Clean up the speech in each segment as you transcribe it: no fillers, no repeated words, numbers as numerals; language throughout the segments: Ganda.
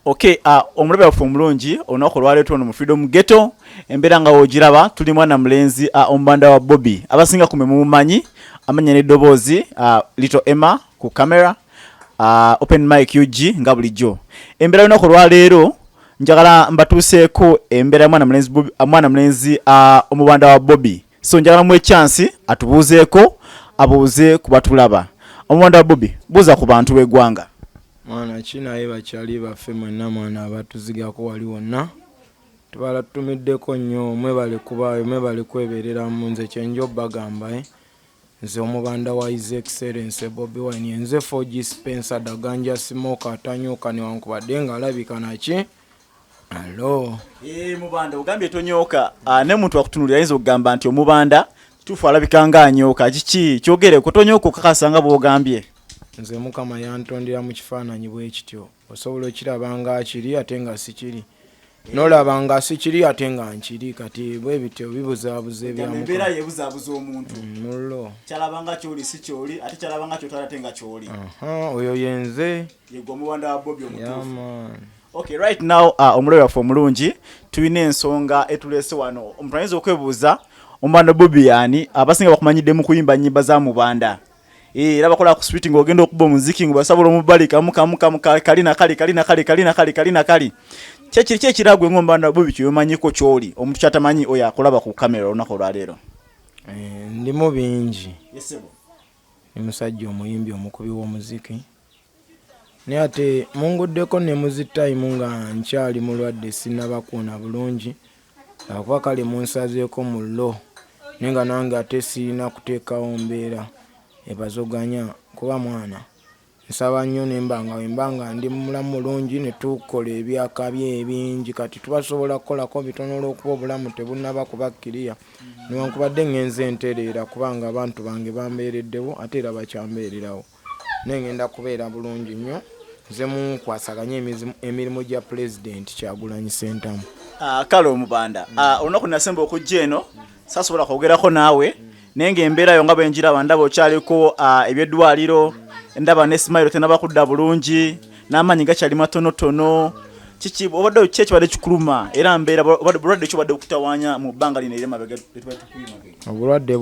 Okay, omulabe waffe omulungi olunaku olwaleero ono mu Freedom Ghetto embeera nga wogiraba tuli mwana mulenzi Omubanda wa Bobi abasinga ku mumumanyi amanya n'eddoboozi Little Emma ku camera open mic UG nga bulijjo. Embeera olunaku olwaleero njagala mbatuuseeko embeera mwana mulenzi Omubanda wa Bobi, so njagala mu chance atubuuzeeko abuuze ku batulaba. Omubanda wa Bobi, buuza ku bantu b'eggwanga. Mwana kinaye bakyali baffe mwenna mwana abatuzigako wali wonna tubala tutumiddeko nnyo mwebale kubaayo mwebale kweberera mu nze kyenjo bagamba nze Omubanda wa His Excellency Bobi Wine nze 4G Spenser daganja simoka atanyoka newankubadde nga alabika naki alo Mubanda ugambye tonyoka ne muntu akutunulira ayinza okugamba nti Omubanda tufu alabika nga anyoka kiki kyogere ko tonyoka kakasanga bwogambye. Nze Mukama yantondera mu kifaananyi bwe kityo osobola okiraba nga kiri ate nga si kiri n'olaba nga si kiri ate nga nkiri kati bwe bityo bibuzaabuza ebyamu embeera yebuzaabuza omuntu mullo kyalaba nga kyoli si kyoli ate kyalaba nga kyotala ate nga kyoli oyo yenze yego Omubanda wa Bobi omutuufu. Okay, right now omulabe waffe omulungi tulina ensonga etuleese wano omuntu ayinza okwebuuza Omubanda Bobi yani abasinga bakumanyidde mu kuyimba nnyimba za Mubanda. Era bakola ku sweeting ogenda okuba muziki ngo basabola omubali kamu kalina kali kye kiragwe Omubanda Bobi kyomanyiko kyoli omuntu kyatamanyi oya akolaba ku kamera olunaku olwaleero. Ndimu bingi Yesebo ni musajja omuyimbi omukubi w'omuziki ne ate munguddeko ne muzitayimu nga nkyali mulwadde sinnabakuuna bulungi akuba kale munsazeeko mu lo nenga nange ate sirina kuteekawo mbeera ebazoganya kuba mwana nsaba nnyo nembanga ndi mulamu mulungi ne tukola ebyakabye ebingi kati tubasobola kukolako bitono olw'okuba obulamu tebunnaba kubakkiriya newankubadde ngenze entereera kubanga abantu bange bambeereddewo ate era bakyambeererawo nengenda kubeera bulungi nnyo nze munkwasaganya emirimu gya President Kyagulanyi Ssentamu. Kale Omubanda olunaku nasemba okujja eno sasobola kwogerako naawe nenge embeera yo nga bwenjiraba ndaba okyaliko ebyeddwaliro ndaba ne smile tenaba kudda bulungi n'amanyi gakyali matonotono kiki obadde kyekibadde kikuluma era mbeera obulwadde kyobadde okutawaanya mu bbanga lino eri emabega obulwadde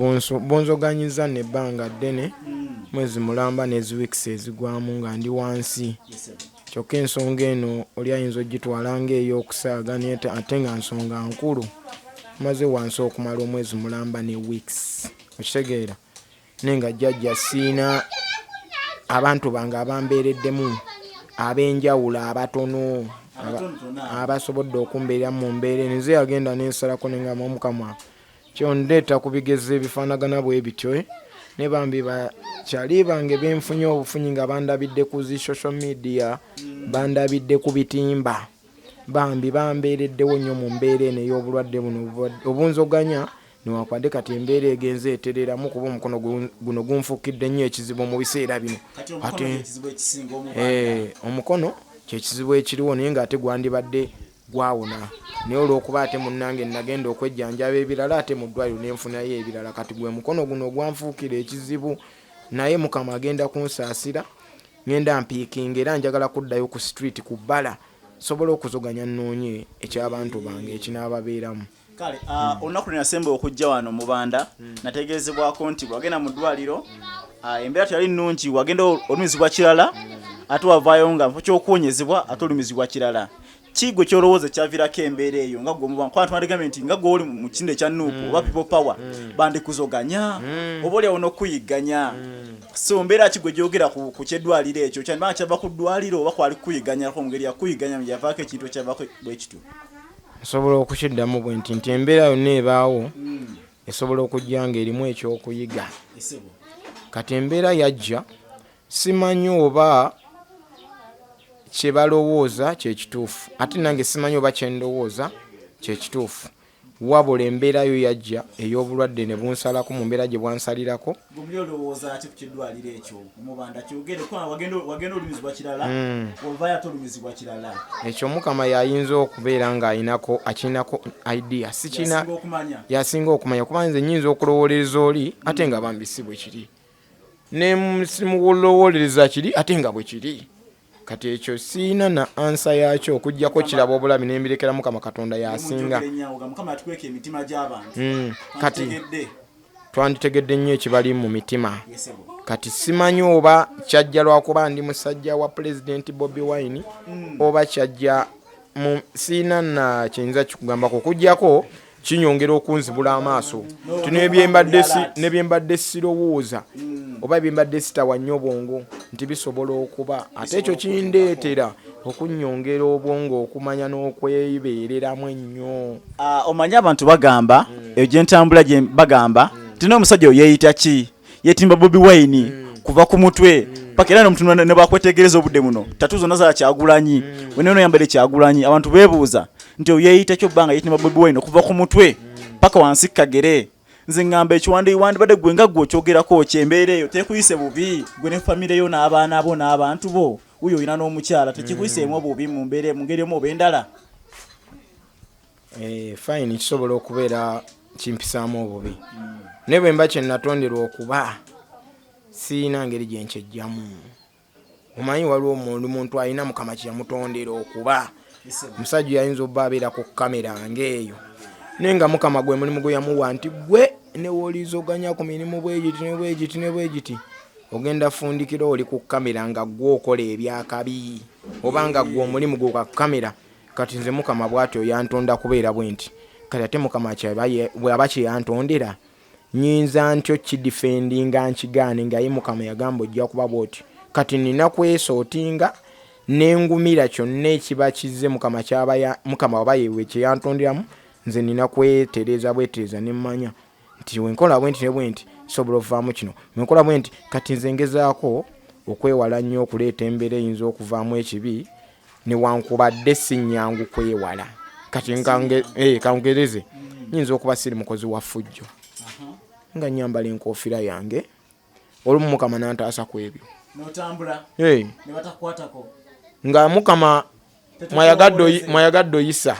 bunzoganyiza n'ebbanga ddene mwezi mulamba n'ezi weeks ezigwamu nga ndi wansi kyokka ensonga eno oli ayinza ogitwala ng'ey'okusaaga ate nga nsonga nkulu maze wansi okumala omwezi mulamba ne weeks okitegeera nenga jjajja siina abantu bange abambeereddemu ab'enjawulo abatono abasobodde okumbeera mu mbeera nze yagenda n'ensalako nengamba Omukama kyondeeta ku bigezo ebifaanagana bwe bityo ne bambi bakyali bange benfunye obufunyi nga bandabidde ku zi social media bandabidde ku bitimba bambi bambeereddewo nnyo mu mbeera eno ey'obulwadde buno obunzoganya newankubadde kati embeera egenze etereramu kuba omukono guno gunfukidde nnyo ekizibu mu biseera bino ate omukono kyekizibu ekiriwo naye nga ate gwandibadde gwawona naye olw'okuba ate munnange nagenda okwejjanjaba ebirala ate mu ddwaliro nenfunayo ebirala kati gwe mukono guno gwanfuukira ekizibu naye Mukama agenda kunsaasira ngenda mpiikinga era njagala kuddayo ku street ku bbala sobola okuzoganya nnoonye eky'abantu bange ekinaababeeramu. Kale olunaku lwenasemba okujja wano Mubanda nategeezebwako nti wagenda mu ddwaliro embeera teyali nnungi wagenda olumizibwa kirala ate wavaayo nga mpo ky'okuwonyezebwa ate olumizibwa kirala kigwe kyolowooza kyaviirako embeera eyo nga gwe nti nga gwe oli mu kisinde ekya Nuupu oba People Power bandikuzoganya oba oli awo n'okuyiganya so mbeera kigwe gyogera ku kyeddwaliro ekyo kyandibanga kyava ku ddwaliro oba kwali kuyiganyako mu ngeri yakuyiganya yavaako ekintu ekyavaako bwe kityo. Nsobola okukiddamu bwe nti embeera yonna ebaawo esobola okujja ng'erimu ekyokuyiga kati embeera yajja simanyi oba kye balowooza kyekituufu ate nange simanyi oba kye ndowooza kyekituufu wabula embeera yo yajja ey'obulwadde ne bunsalako mu mbeera gye bwansalirako ekyo Mukama yayinza okubeera ng'akinako idea sikina yasinga okumanya kuba nze nnyinza okulowooleza oli ate nga bambi si bwe kiri ne simulowooleza kiri ate nga bwe kiri kati ekyo siina na ansa yakyo okujjako kiraba obulabi n'embirekera Mukama Katonda yasinga. Kati twanditegedde nnyo ekibali mu mitima. Kati simanyi oba kyajja lwakuba ndi musajja wa President Bobi Wine oba kyajja siina na kyinza kikugambako okujjako kinyongera okunzibula amaaso nebyembadde sirowooza oba byembadde sitawa nnyo obwongo nti bisobola okuba ate ekyo kindeetera okunyongera obwongo okumanya n'okwebeereramu ennyo. Omanyi abantu bagamba eyo gyentambula gye bagamba tina omusajja oyo yeeyita ki yeetimba Bobi Wine kuva ku mutwe paka era n'omuntu ne bakwetegereza obudde muno tatu zonna za Kyagulanyi weneno yambadde Kyagulanyi abantu beebuuza nti oyo yeeyita kyo bbanga yeetimba Bobi Wine kuva ku mutwe paka wansi kagere. Nze ngamba ekiwandibadde gwe nga gwe okyogerako kyembeera eyo tekuyise bubi gwe ne famire yo n'abaana abo n'abantu bo uyo olina n'omukyala tekikuyiseemu bubi mu mbeera mu ngeri emu oba endala. Fine kisobola okubeera kimpisaamu obubi ne bwe mba kye natonderwa okuba siina ngeri gye nkyejjamu. Omanyi waliwo omuntu alina Mukama kye yamutondera okuba omusajja yayinza obba abeera ku kamera ng'eyo naye nga Mukama gwe mulimu gwe yamuwa nti gwe newoolizoganya ku mirimu bwegiti ogenda fundikira oli ku kamera nga gwe okola ebyakabi oba nga gwe omulimu gwe ka kamera. Kati nze Mukama bw'atyo yantonda kubeera bwe nti kati ate Mukama bw'aba kye yantondera nyinza ntyo kidifendinga nkigaane nga ye Mukama yagamba ojja kuba bw'oti. Kati nina kwesootinga n'engumira kyonna ekiba kizze Mukama oba yewe kye yantonderamu nze nina kwetereza bwetereza ne mmanya nti wenkola bwe nti ne bwe nti sobola ovaamu kino wenkola bwe nti kati nze ngezaako okwewala nnyo okuleeta embeera eyinza okuvaamu ekibi newankubadde si nnyangu kwewala. Kati kangereze nyinza okuba siri mukozi wa ffujjo nga nyambala enkofiira yange olumu Mukama n'antaasa ku ebyo n'otambula ne batakwatako nga Mukama mwayagadde oyisa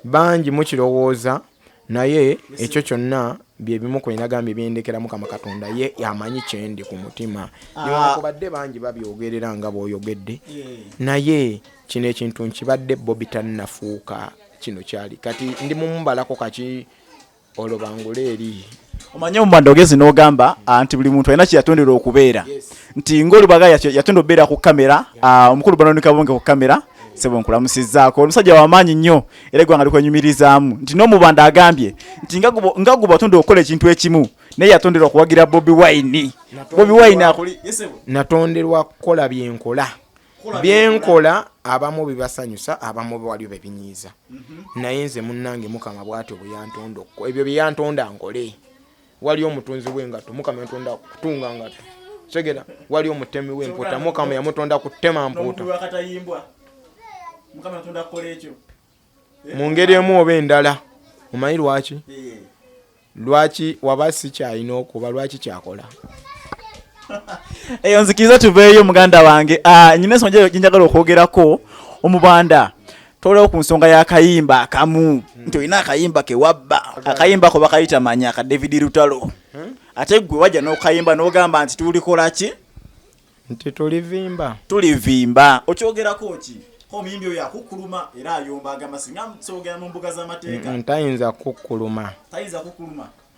bangi mukirowooza naye ekyo kyonna bye bimu ku binagambye byendekera Mukama Katonda ye yamanyi kyendi ku mutima newankubadde bangi babyogerera nga bw'oyogedde naye kino ekintu nkibadde Bobi tannafuuka kino kyali kati ndi mumbalako kaki olobangule eri. Omanyi Omubanda ogezi n'ogamba nti buli muntu alina kye yatondera okubeera nti ng'olubaga yatondera okubeera ku kamera omukulu Banoni Kabonge ku kamera sebo nkulamusizzaako omusajja w'amaanyi nnyo era eggwanga likwenyumirizaamu nti n'Omubanda agambye nti nga gwe batondera okukola ekintu ekimu naye yatondera okuwagira Bobi Wine. Bobi Wine natonderwa kukola byenkola abamu bibasanyusa abamu waliwo bebinyiiza naye nze munnange Mukama bw'atyo bwe yantonda ebyo bye yantonda nkole. Waliwo omutunzi w'engatto Mukama yatonda kutunga ngatto segera waliwo omutemi w'empuuta Mukama yamutonda kutema mpuuta mu ngeri emu oba endala. Omanyi lwaki waba si kyalina okuba lwaki kyakola eyo nzikiriza tuveeyo muganda wange. Nyina ensonga gyenjagala okwogerako Omubanda tolewo ku nsonga y'akayimba akamu nti olina akayimba ke wabba akayimba ko bakayita manya ka David Lutalo ate gwe wajja n'okayimba n'ogamba nti tulikola ki nti tulivimba okyogerako ki omuyimbi oyo akukuluma era ayomba agamba singa nsogera mu mbuga z'amateeka tayinza kukkuluma.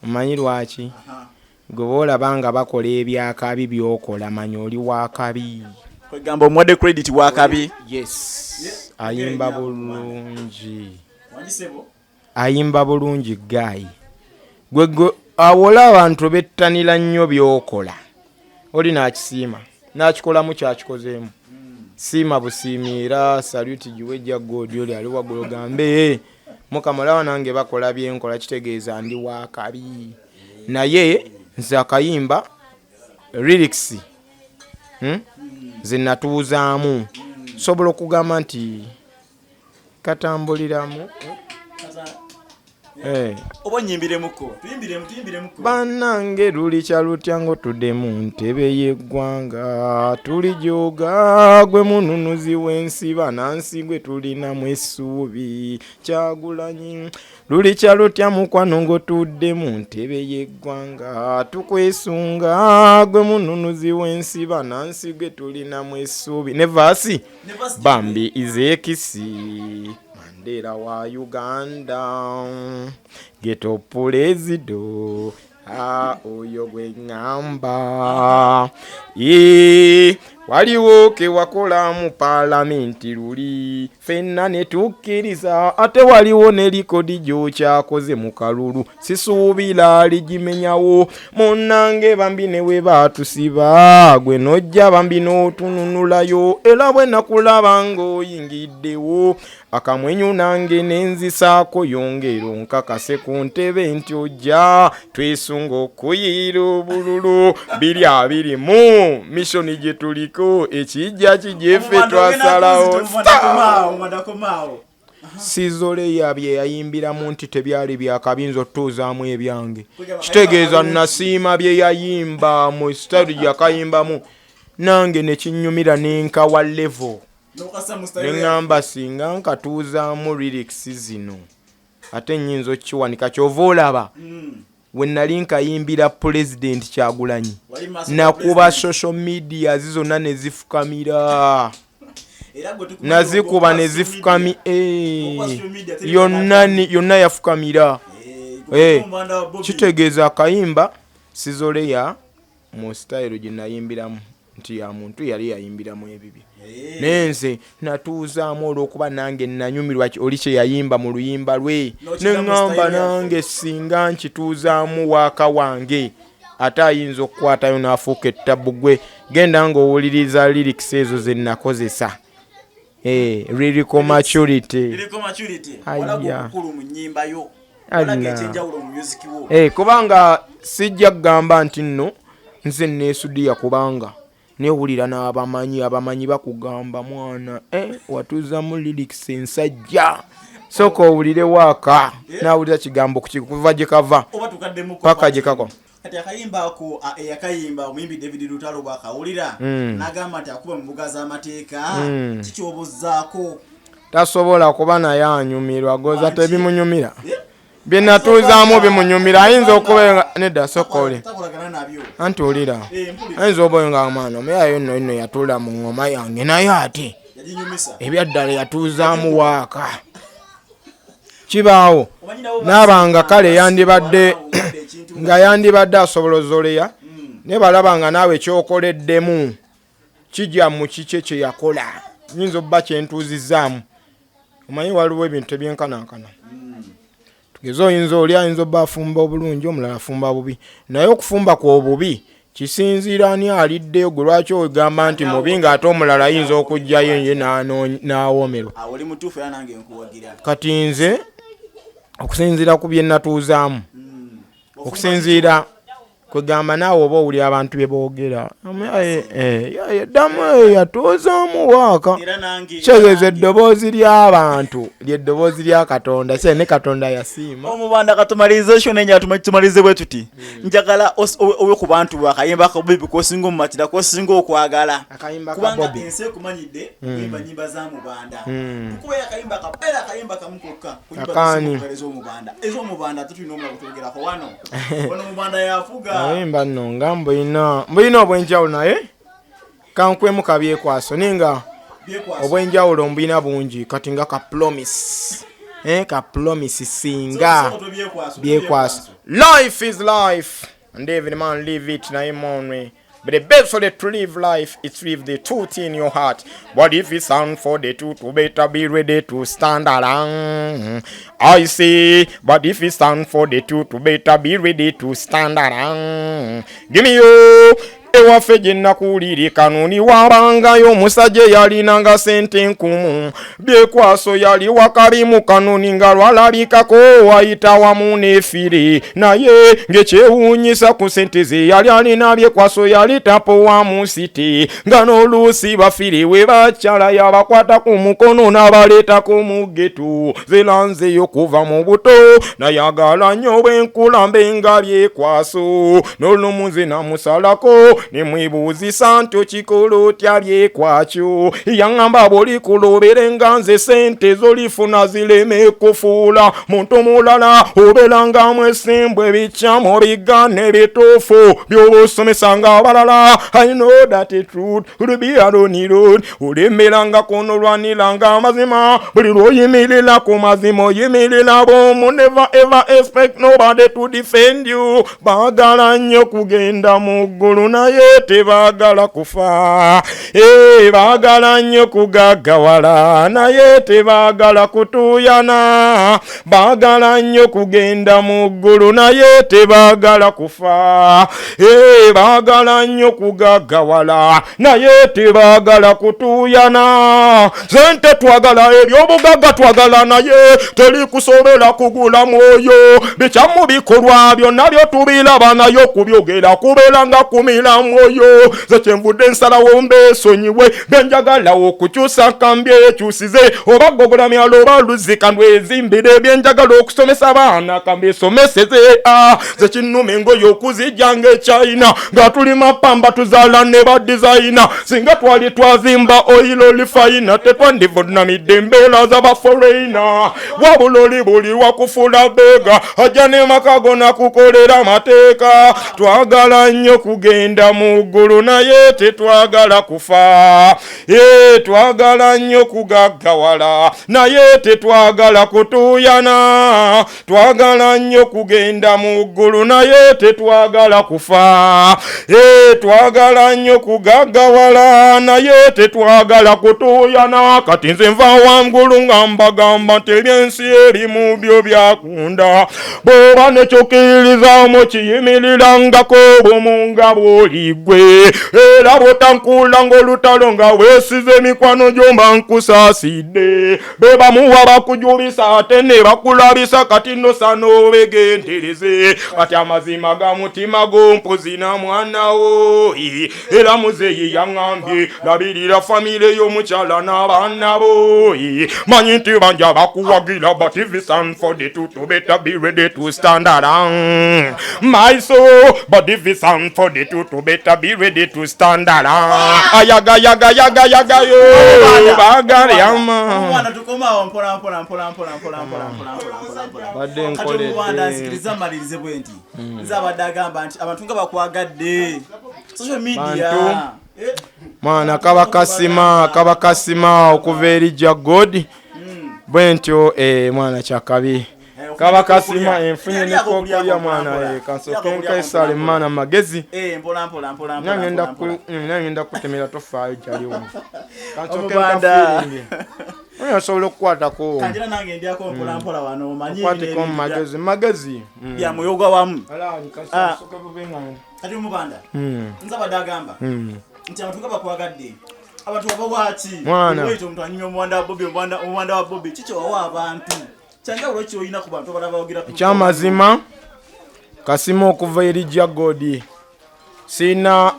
Omanyi lwaki gwe boolaba nga bakola ebyakabi byokola manya oli wakabi kwegamba omuwadde credit wakabi. ayimba bulungi gayi gwe awola abantu bettanira nnyo byokola oli nakisiima nakikolamu kyakikozeemu siima busiimiira saluti giwejja godi oli ali waggulu gambe Mukama lawa nange bakola byenkola kitegeeza ndi wakabi naye nze akayimba lyrics ze natuuzaamu sobola okugamba nti katambuliramu oba nyimbiremukko tuyimbiremukko bannange lulikya lutya ng'otudde mu ntebe y'eggwanga tulijooga gwe mununuzi w'ensi bannansi gwe tulinamu essuubi Kyagulanyi lulikya lutya mukwano ng'otudde mu ntebe y'eggwanga tukwesunga gwe mununuzi w'ensi bannansi gwe tulinamu essuubi ne vaasi Bambi izekisi Mandela wa Uganda Geto Pulezido oyo gwe ngamba waliwo ke wakola mu palamenti luli fenna ne tukkiriza ate waliwo ne likodi gy'okyakoze mu kalulu sisuubira ligimenyawo munnange Bambi ne we baatusiba gwe nojja Bambi n'otununulayo era bwe nakulaba ng'oyingiddewo akamwenyu nange nenzisaako yongero nkakase ku ntebe nti ojja twesunga okuyiira obululu 221 mishoni gye tuliko ekijja kijjeffe twasalawo Sizoleya bye yayimbiramu nti tebyali byakabinza otuuzaamu ebyange kitegeeza nasiima bye yayimba mu style yakayimbamu nange ne kinnyumira nenkawa level neŋŋamba singa nkatuuzaamu lyrics zino ate nnyinza okkiwanika kyova olaba we nali nkayimbira President Kyagulanyi nakuba social media zizonna ne zifukamira nazikuba ne zifukami yonna yafukamira kitegeeza akayimba Sizoleya mu style gye nayimbiramu nti ya muntu yali yayimbiramu ebibyo nenze natuuzaamu olw'okuba nange nanyumirwa oli kye yayimba mu luyimba lwe neŋŋamba nange singa nkituuzaamu waaka wange ate ayinza okukwatayo n'afuuka ettabu gwe genda ng'owuliriza lyrics ezo ze nakozesa lyrical maturity kubanga sijja kugamba nti nno nze neesudiya kubanga newulira n'abamanyi bakugamba mwana watuuza mu lyrics ensajja sooka owulire waaka nawulira kigambo kuva gye kava paka gye kakwa kati akayimba ako eyakayimba omuyimbi David Lutalo bwakawulira n'agamba nti akuba mu mbuga z'amateeka kikyobozzaako tasobola kuba naye anyumirwa goza tebimunyumira bye natuuzaamu bimunyumira ayinza okuba nedda sokole anti olira ayinza oba nga mwana omuyayo nno yatuula mu ngoma yange naye ate ebyaddala yatuuzaamu waaka kibaawo naabanga kale yandibadde nga yandibadde asobolozoleya ne balaba nga naawe kyokoleddemu kijja mu kike kye yakola nyinza obba kyentuuzizzaamu omanyi waliwo ebintu tebyenkanankana tugeze oyinza oli ayinza obba afumba obulungi omulala afumba bubi naye okufumba kwa obubi kisinziira ani aliddeyo gwe lwaki ogamba nti mubi ng'ate omulala ayinza okujjayo ye n'awoomerwa kati nze okusinziira ku bye natuuzaamu okusinziira kwegamba naawe oba owulira abantu bye boogera yaddamu yatuuzaamu waaka kitegeeza eddoboozi ly'abantu ly'eddoboozi lya Katonda kye ne Katonda yasiima Omubanda katumalirize ekyo nenja tumalize bwe tuti njagala owe ku bantu bakayimba ka Bobi kosinga omumatira kosinga okwagala kubanga ensi ekumanyidde kuyimba nyimba za Mubanda kuba yakayimba kapera akayimba kamukoka kuyimba ez'Omubanda ez'Omubanda tutulina omulala kutogerako wano Mubanda yafuga ayimba nno nga mbuyina obwenjawulo naye kankwemu kabyekwaso ninga obwenjawulo mbuyina bungi kati nga ka promise singa byekwaso life is life and every man live it na him own. But the best for the to live life is live the truth in your heart. But if it's on for the truth, you better be ready to stand along. I say, but if it's on for the truth, you better be ready to stand along. Give me your ewaffe gye nakuulira kanuni wabangayo omusajja yalinanga sente nkumu byekwaso yali wakabi mu kanuni nga lwalabikako wayita wamu n'efire naye ng'ekyewuunyisa ku sente ze yali alina byekwaso yali tapo wa mu site nga n'oluusi bafire we bakyala yabakwata ku mukono n'abaleetako mu geto zelanzeyo kuva mu buto nayagala nnyo bwenkulambe nga byekwaso n'olumuze namusalako ne mwebuuzisa nti okikola otya byekwakyo yaŋŋamba bw'oli kulobere nga nze sente zolifuna zireme kufuula muntu mulala obeerangamu esimbu ebikyamu bigaane bituufu by'oba osomesanga abalala I know that the truth will be alone road olemberanga konolwaniranga amazima buli lw'oyimirira ku mazima oyimirira bw'omu never ever expect nobody to defend you baagala nnyo kugenda mu ggulu naye tebaagala kufa baagala nnyo kugaggawala naye tebaagala kutuuyana baagala nnyo kugenda mu ggulu naye tebaagala kufa baagala nnyo kugaggawala naye tebaagala kutuuyana sente twagala ebyobugagga twagala naye teri kusobera kugula mwoyo bikyamu bikolwa byonna byo tubiraba nayo kubyogera kubeera nga kumira mwoyo ze kyenvudde nsalawo mbeesonyiwe byenjagala okukyusa kambyekyusize oba gogola myalo oba luzika ndwezimbire byenjagala okusomesa abaana kambyesomeseze ze kinnuma engoye okuzijjanga ekyayina nga tuli mapamba tuzaala ne ba dizayina singa twali twazimba oyiro olifayina tetwandivunamidde embeera z'abaforeyina wabula oli buli wakufula beega ajja ne makago nakukolera amateeka twagala nnyo kugenda mu ggulu naye tetwagala kufa twagala nnyo kugaggawala naye tetwagala kutuuyana twagala nnyo kugenda mu ggulu naye tetwagala kufa twagala nnyo kugaggawala naye tetwagala kutuuyana kati nze nva wangulu nga mbagamba nti ebyensi erimu byo byakunda bw'oba nekyokkirizaamu kiyimirirangako bumu nga bw'oligwe era bw'otankuula ng'olutalo nga weesize emikwano gyomba nkusaasidde be bamuwa bakujulisa ate ne bakulabisa kati nno sano obegendereze kati amazima ga mutima g'ompozi na mwanawo era muzeeyi yaŋŋambye labirira famire y'omukyala n'abaana bo manyi nti banja bakuwagira but if it's time for the two to better be ready to stand around my soul but if it's time for the two to better be ready to stand around ayaga yo bagale ama omwana tukomawo mpola badde nkole Omubanda nsikiriza malirize bwenti nze abadde agamba nti abantu nga bakwagadde social media mwana kabakasima okuva eri ja god bwentyo mwana kyakabi kabakasima enfunye nekokolya mwana kansokenkaisale mwana magezi nangenda kutemera tofaayo jaliwo Omubanda osobola okukwatako kanjira nange ndyako mpola wano omanyi magezi bya muyoga wamu kati Omubanda nze abadde agamba nti abantu nga bakwagadde abantu babawaki wait omuntu anyumya omubanda wa Bobi kiki wawa abantu kyanjawulo kyoyina ku bantu abalala bawogira ekyamazima kasima okuva eri ja god sina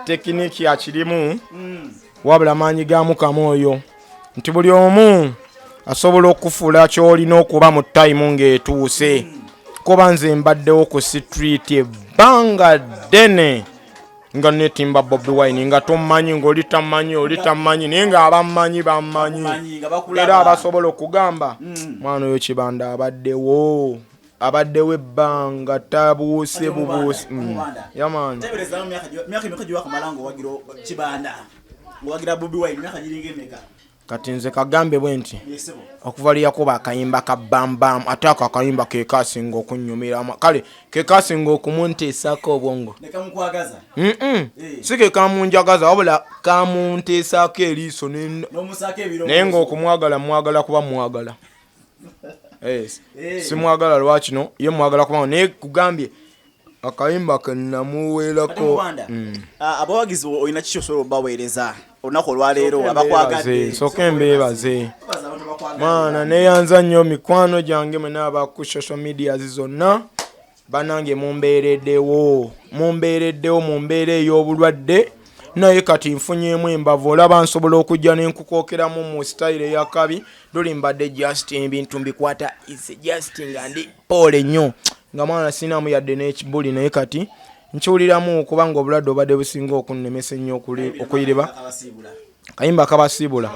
tekiniki akirimu wabula maanyi ga mukama oyo nti buli omu asobola okufuula kyolina okuba mu tayimu ng'etuuse kuba nze mbaddewo ku street ebbanga ddene nga netimba Bobi Wine nga tomanyi ng'oli tamanyi naye nga abammanyi bammanyi era abasobola okugamba mwana oyo kibanda abaddewo ebbanga tabuuse bubuuse yamaani myaka emeka gyewakamala ng'owagira kibanda ng'owagira Bobi Wine myaka giringa emeka kati nze kagambe bwe nti okuvalirakuba akayimba ka bambamu ate ako akayimba kekasinga okunyumira kale kekasinga okumunteesako obwongo si kekamunjagaza wabula kamunteesako eriiso naye ngaokumwagala mwagala kuba mwagala simwagala lwakino ye mwagala kuba naye kugambye akayimba ke namuweerako abawagizi olina kiki osobola obaweereza olunaku olwaleero abakwagadde nsooka embeebaze mwana neeyanza nnyo mikwano gyange mwena abaku social media zonna banange mumbeereddewo mu mbeera ey'obulwadde naye kati nfunyeemu embavu olaba nsobola okujja n'enkukookeramu mu sitayire ey'akabi duli mbadde just ebintu mbikwata is just nga ndi poole nnyo nga mwana sinaamu yadde n'ekibuli naye kati nkiwuliramu kubanga obulwadde obadde businga okunnemesa ennyo okuyiriba kayimba kabasiibula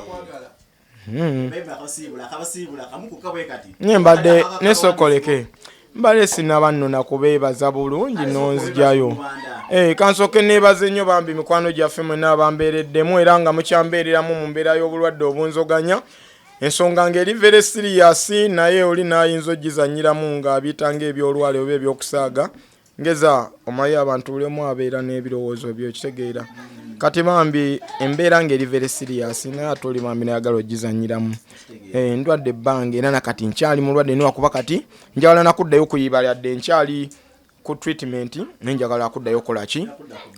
mbadde nesokoleke mbale sinabannona kubeebaza bulungi nonzijayo kansooke neebaze nnyo bambi mikwano gyaffe mwena abambeereddemu era nga mukyambeereramu mu mbeera y'obulwadde obunzoganya ensonga ng'eri very serious naye oli n'ayinza ogizanyiramu ng'abiyita ng'ebyolwale oba ebyokusaaga ngeza omaye abantu bulemu abeera n'ebirowoozo byokitegeera kati bambi embeera ng'eri very serious naye ate oli bambi nayagala ogizanyiramu ndwadde ebbanga era nakati nkyali mulwadde niwakuba kati njagala nakuddayo kuyiba yadde nkyali ku treatment nenjagala kuddayo kolaki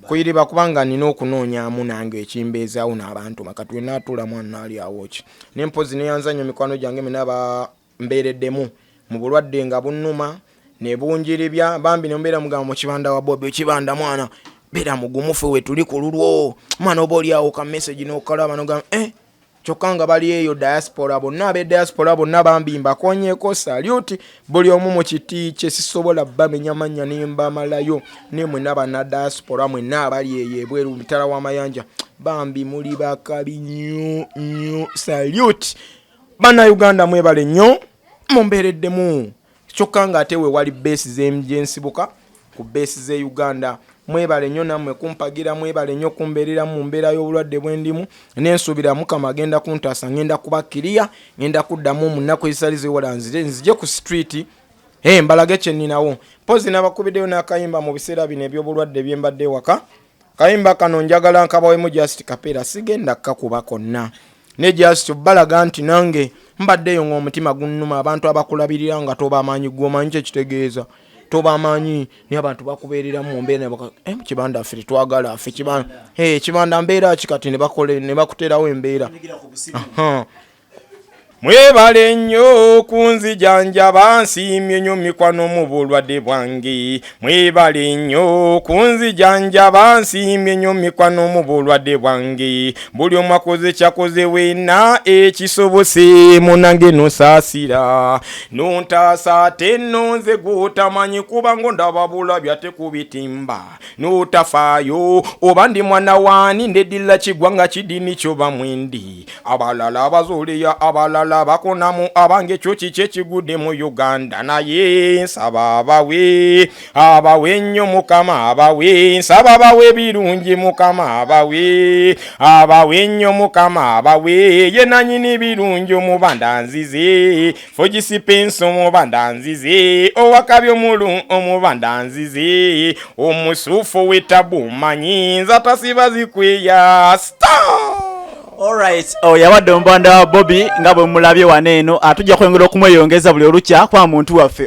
kuyiriba kubanga nina okunoonyaamu nange ekimbeezaawo n'abantu makati we naatuula mwana ali awo ki nempozi neyanza nnyo mikwano gyange mena bambeereddemu mu bulwadde nga bunnuma ne bunjiribya bambi nembeera mugamba mu kibanda wa Bobi ekibanda mwana beera mugumufu we tuli ku lulwo mwana oba oli awo ka message n'okalaba n'ogamba kyokka nga bali eyo diaspora bonna ab'ediaspora bonna bambi mbakonyeeko saluti buli omu mu kiti kye sisobola bamenya mannya ne mbamalayo ne mwenna banna diaspora mwenna abali eyo ebweru mitala w'amayanja bambi muli bakabi nnyo saluti bannayuganda mwebale nnyo mumbeereddemu kyokka nga ate we wali beesi z'ensibuka ku beesi z'e Uganda mwebale nnyo nammwe kumpagira mwebale nnyo kumbeerera mu mbeera y'obulwadde bwendimu n'ensuubira Mukama agenda kuntaasa ngenda kubakkiriya ngenda kuddamu mu nnaku ezisalize wala nzije ku street mbalage kye nninawo mpozi n'abakubiddeyo n'akayimba mu biseera bino eby'obulwadde bye mbadde waka kayimba kano njagala nkabawemu just kapeera sigenda kkakuba konna ne just balaga nti nange mbaddeyo ng'omutima gunnuma abantu abakulabirira nga tobaamaanyi gw'omanyi kye kitegeeza tobamanyi ni abantu bakubeerera mu mbeera kibanda ffe twagala ffe kibanda mbeera kikati ne bakole ne bakuterawo embeera mwebale nnyo kunzijanjaba nsiimye nnyo mikwano mu bulwadde bwange mwebale nnyo kunzijanjaba nsiimye nnyo mikwano mu bulwadde bwange buli omu akoze kyakoze weena ekisobose munange nosaasira nontaasa ate nonze gw'otamanyi kuba ngo ndaba bulabya tekubitimba notafaayo oba ndi mwana waani ndeddira kigwanga kidini kyoba mwendi abalala abazooleya abalala bakonamu abange kyo kiki ekigudde mu Uganda naye nsaba abawe nnyo Mukama abawe nsaba abawe birungi Mukama abawe nnyo Mukama abawe ye nanyini birungi Omubanda nzize fogi Spenser Omubanda nzize owakabyo mulu Omubanda nzize omusufu wetabu manyi nzatasiba zikweya star. Alright, yabadde Omubanda wa Bobi nga bwe mulabye wano eno atujja kwongera okumweyongeza buli olukya kwa muntu waffe